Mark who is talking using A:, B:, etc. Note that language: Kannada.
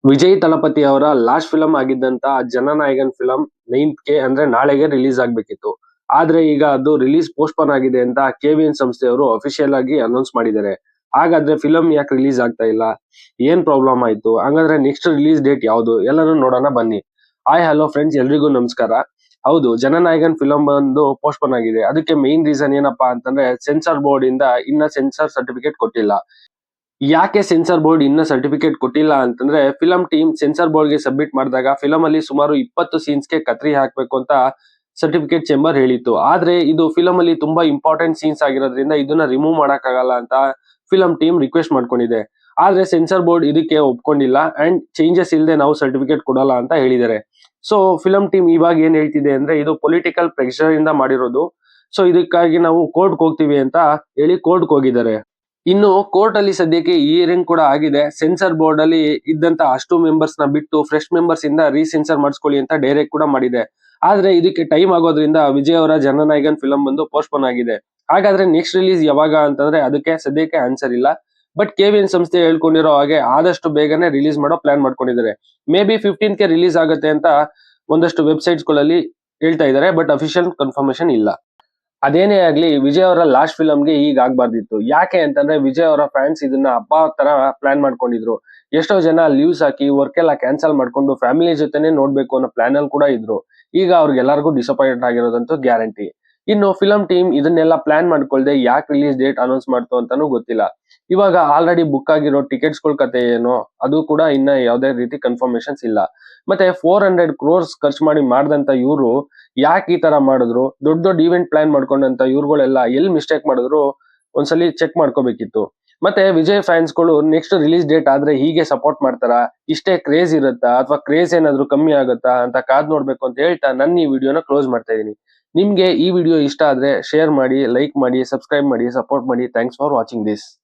A: ವಿಜಯ್ ತಲಪತಿ ಅವರ ಲಾಸ್ಟ್ ಫಿಲಂ ಆಗಿದ್ದಂತ ಜನನಾಯಕನ್ ಫಿಲಂ 9th ಅಂದ್ರೆ ನಾಳೆಗೆ ರಿಲೀಸ್ ಆಗ್ಬೇಕಿತ್ತು. ಆದ್ರೆ ಈಗ ಅದು ರಿಲೀಸ್ ಪೋಸ್ಟ್‌ಪೋನ್ ಆಗಿದೆ ಅಂತ ಕೆವಿಎನ್ ಸಂಸ್ಥೆಯವರು ಅಫಿಷಿಯಲ್ ಆಗಿ ಅನೌನ್ಸ್ ಮಾಡಿದ್ದಾರೆ. ಹಾಗಾದ್ರೆ ಫಿಲಂ ಯಾಕೆ ರಿಲೀಸ್ ಆಗ್ತಾ ಇಲ್ಲ? ಏನ್ ಪ್ರಾಬ್ಲಮ್ ಆಯ್ತು? ಹಾಗಾದ್ರೆ ನೆಕ್ಸ್ಟ್ ರಿಲೀಸ್ ಡೇಟ್ ಯಾವುದು? ಎಲ್ಲಾನು ನೋಡೋಣ ಬನ್ನಿ. ಹಾಯ್ ಹಲೋ ಫ್ರೆಂಡ್ಸ್, ಎಲ್ರಿಗೂ ನಮಸ್ಕಾರ. ಹೌದು, ಜನನಾಯಕನ್ ಫಿಲಂ ಬಂದು ಪೋಸ್ಟ್‌ಪೋನ್ ಆಗಿದೆ. ಅದಕ್ಕೆ ಮೇನ್ ರೀಸನ್ ಏನಪ್ಪಾ ಅಂತಂದ್ರೆ ಸೆನ್ಸಾರ್ ಬೋರ್ಡ್ ಇಂದ ಇನ್ನ ಸೆನ್ಸಾರ್ ಸರ್ಟಿಫಿಕೇಟ್ ಕೊಟ್ಟಿಲ್ಲ. ಯಾಕೆ ಸೆನ್ಸಾರ್ ಬೋರ್ಡ್ ಇನ್ನ ಸರ್ಟಿಫಿಕೇಟ್ ಕೊಟ್ಟಿಲ್ಲ ಅಂತಂದ್ರೆ ಫಿಲಂ ಟೀಮ್ ಸೆನ್ಸಾರ್ ಬೋರ್ಡ್ ಗೆ ಸಬ್ಮಿಟ್ ಮಾಡಿದಾಗ ಫಿಲಂ ಅಲ್ಲಿ ಸುಮಾರು 20 ಸೀನ್ಸ್ ಗೆ ಕತ್ರಿ ಹಾಕ್ಬೇಕು ಅಂತ ಸರ್ಟಿಫಿಕೇಟ್ ಚೇಂಬರ್ ಹೇಳಿತ್ತು. ಆದ್ರೆ ಇದು ಫಿಲಂ ಅಲ್ಲಿ ತುಂಬಾ ಇಂಪಾರ್ಟೆಂಟ್ ಸೀನ್ಸ್ ಆಗಿರೋದ್ರಿಂದ ಇದನ್ನ ರಿಮೂವ್ ಮಾಡಕ್ಕಾಗಲ್ಲ ಅಂತ ಫಿಲಂ ಟೀಮ್ ರಿಕ್ವೆಸ್ಟ್ ಮಾಡ್ಕೊಂಡಿದೆ. ಆದ್ರೆ ಸೆನ್ಸಾರ್ ಬೋರ್ಡ್ ಇದಕ್ಕೆ ಒಪ್ಕೊಂಡಿಲ್ಲ ಅಂಡ್ ಚೇಂಜಸ್ ಇಲ್ಲದೆ ನಾವು ಸರ್ಟಿಫಿಕೇಟ್ ಕೊಡಲ್ಲ ಅಂತ ಹೇಳಿದ್ದಾರೆ. ಸೊ ಫಿಲಂ ಟೀಮ್ ಇವಾಗ ಏನ್ ಹೇಳ್ತಿದೆ ಅಂದ್ರೆ ಇದು ಪೊಲಿಟಿಕಲ್ ಪ್ರೆಷರ್ ಇಂದ ಮಾಡಿರೋದು. ಸೊ ಇದಕ್ಕಾಗಿ ನಾವು ಕೋರ್ಟ್ ಹೋಗ್ತೀವಿ ಅಂತ ಹೇಳಿ ಕೋರ್ಟ್ ಹೋಗಿದ್ದಾರೆ. ಇನ್ನು ಕೋರ್ಟ್ ಅಲ್ಲಿ ಸದ್ಯಕ್ಕೆ ಹಿಯರಿಂಗ್ ಕೂಡ ಆಗಿದೆ. ಸೆನ್ಸರ್ ಬೋರ್ಡ್ ಅಲ್ಲಿ ಇದ್ದಂತ ಅಷ್ಟು ಮೆಂಬರ್ಸ್ ನ ಬಿಟ್ಟು ಫ್ರೆಶ್ ಮೆಂಬರ್ಸ್ ಇಂದ ರೀಸೆನ್ಸರ್ ಮಾಡಿಸ್ಕೊಳ್ಳಿ ಅಂತ ಡೈರೆಕ್ಟ್ ಕೂಡ ಮಾಡಿದೆ. ಆದ್ರೆ ಇದಕ್ಕೆ ಟೈಮ್ ಆಗೋದ್ರಿಂದ ವಿಜಯ್ ಅವರ ಜನನಾಯಕನ್ ಫಿಲಂ ಬಂದು ಪೋಸ್ಟ್‌ಪೋನ್ ಆಗಿದೆ. ಹಾಗಾದ್ರೆ ನೆಕ್ಸ್ಟ್ ರಿಲೀಸ್ ಯಾವಾಗ ಅಂತಂದ್ರೆ ಅದಕ್ಕೆ ಸದ್ಯಕ್ಕೆ ಆನ್ಸರ್ ಇಲ್ಲ. ಬಟ್ ಕೆವಿಎನ್ ಸಂಸ್ಥೆ ಹೇಳ್ಕೊಂಡಿರೋ ಹಾಗೆ ಆದಷ್ಟು ಬೇಗನೆ ರಿಲೀಸ್ ಮಾಡೋ ಪ್ಲಾನ್ ಮಾಡ್ಕೊಂಡಿದ್ದಾರೆ. ಮೇ ಬಿ 15th ಗೆ ರಿಲೀಸ್ ಆಗುತ್ತೆ ಅಂತ ಒಂದಷ್ಟು ವೆಬ್ಸೈಟ್ಸ್ ಗಳಲ್ಲಿ ಹೇಳ್ತಾ ಇದ್ದಾರೆ. ಬಟ್ ಅಫಿಷಿಯಲ್ ಕನ್ಫರ್ಮೇಶನ್ ಇಲ್ಲ. ಅದೇನೇ ಆಗ್ಲಿ ವಿಜಯ್ ಅವರ ಲಾಸ್ಟ್ ಫಿಲಂಗೆ ಈಗ ಆಗ್ಬಾರ್ದಿತ್ತು. ಯಾಕೆ ಅಂತಂದ್ರೆ ವಿಜಯ್ ಅವರ ಫ್ಯಾನ್ಸ್ ಇದನ್ನ ಹಬ್ಬ ತರ ಪ್ಲಾನ್ ಮಾಡ್ಕೊಂಡಿದ್ರು. ಎಷ್ಟೋ ಜನ ಲೀವ್ಸ್ ಹಾಕಿ ವರ್ಕ್ ಎಲ್ಲ ಕ್ಯಾನ್ಸಲ್ ಮಾಡ್ಕೊಂಡು ಫ್ಯಾಮಿಲಿ ಜೊತೆನೆ ನೋಡ್ಬೇಕು ಅನ್ನೋ ಪ್ಲಾನ್ ಅಲ್ಲಿ ಕೂಡ ಇದ್ರು. ಈಗ ಅವ್ರಿಗೆಲ್ಲರಿಗೂ ಡಿಸಪಾಯಿಂಟ್ ಆಗಿರೋದಂತೂ ಗ್ಯಾರಂಟಿ. ಇನ್ನು ಫಿಲಂ ಟೀಮ್ ಇದನ್ನೆಲ್ಲ ಪ್ಲಾನ್ ಮಾಡ್ಕೊಳ್ದೆ ಯಾಕೆ ರಿಲೀಸ್ ಡೇಟ್ ಅನೌನ್ಸ್ ಮಾಡ್ತು ಅಂತಾನೂ ಗೊತ್ತಿಲ್ಲ. ಇವಾಗ ಆಲ್ರೆಡಿ ಬುಕ್ ಆಗಿರೋ ಟಿಕೆಟ್ಸ್ ಗಳ ಕತೆ ಏನೋ ಅದು ಕೂಡ ಇನ್ನ ಯಾವುದೇ ರೀತಿ ಕನ್ಫರ್ಮೇಶನ್ಸ್ ಇಲ್ಲ. ಮತ್ತೆ 400 crores ಖರ್ಚು ಮಾಡಿ ಮಾಡ್ದಂತ ಇವರು ಯಾಕೆ ಈ ತರ ಮಾಡಿದ್ರು? ದೊಡ್ಡ ದೊಡ್ಡ ಈವೆಂಟ್ ಪ್ಲಾನ್ ಮಾಡ್ಕೊಂಡಂತ ಇವ್ರುಗಳೆಲ್ಲ ಎಲ್ಲಿ ಮಿಸ್ಟೇಕ್ ಮಾಡಿದ್ರು ಒಂದ್ಸಲಿ ಚೆಕ್ ಮಾಡ್ಕೋಬೇಕಿತ್ತು. ಮತ್ತೆ ವಿಜಯ್ ಫ್ಯಾನ್ಸ್ ಗಳು ನೆಕ್ಸ್ಟ್ ರಿಲೀಸ್ ಡೇಟ್ ಆದ್ರೆ ಹೀಗೆ ಸಪೋರ್ಟ್ ಮಾಡ್ತಾರಾ? ಇಷ್ಟೇ ಕ್ರೇಜ್ ಇರುತ್ತಾ ಅಥವಾ ಕ್ರೇಜ್ ಏನಾದ್ರು ಕಮ್ಮಿ ಆಗುತ್ತಾ ಅಂತ ಕಾದ್ ನೋಡ್ಬೇಕು ಅಂತ ಹೇಳ್ತಾ ನನ್ನ ಈ ವಿಡಿಯೋನ ಕ್ಲೋಸ್ ಮಾಡ್ತಾ ಇದೀನಿ. ನಿಮ್ಗೆ ಈ ವಿಡಿಯೋ ಇಷ್ಟ ಆದ್ರೆ ಶೇರ್ ಮಾಡಿ, ಲೈಕ್ ಮಾಡಿ, ಸಬ್ಸ್ಕ್ರೈಬ್ ಮಾಡಿ, ಸಪೋರ್ಟ್ ಮಾಡಿ. Thanks for watching this.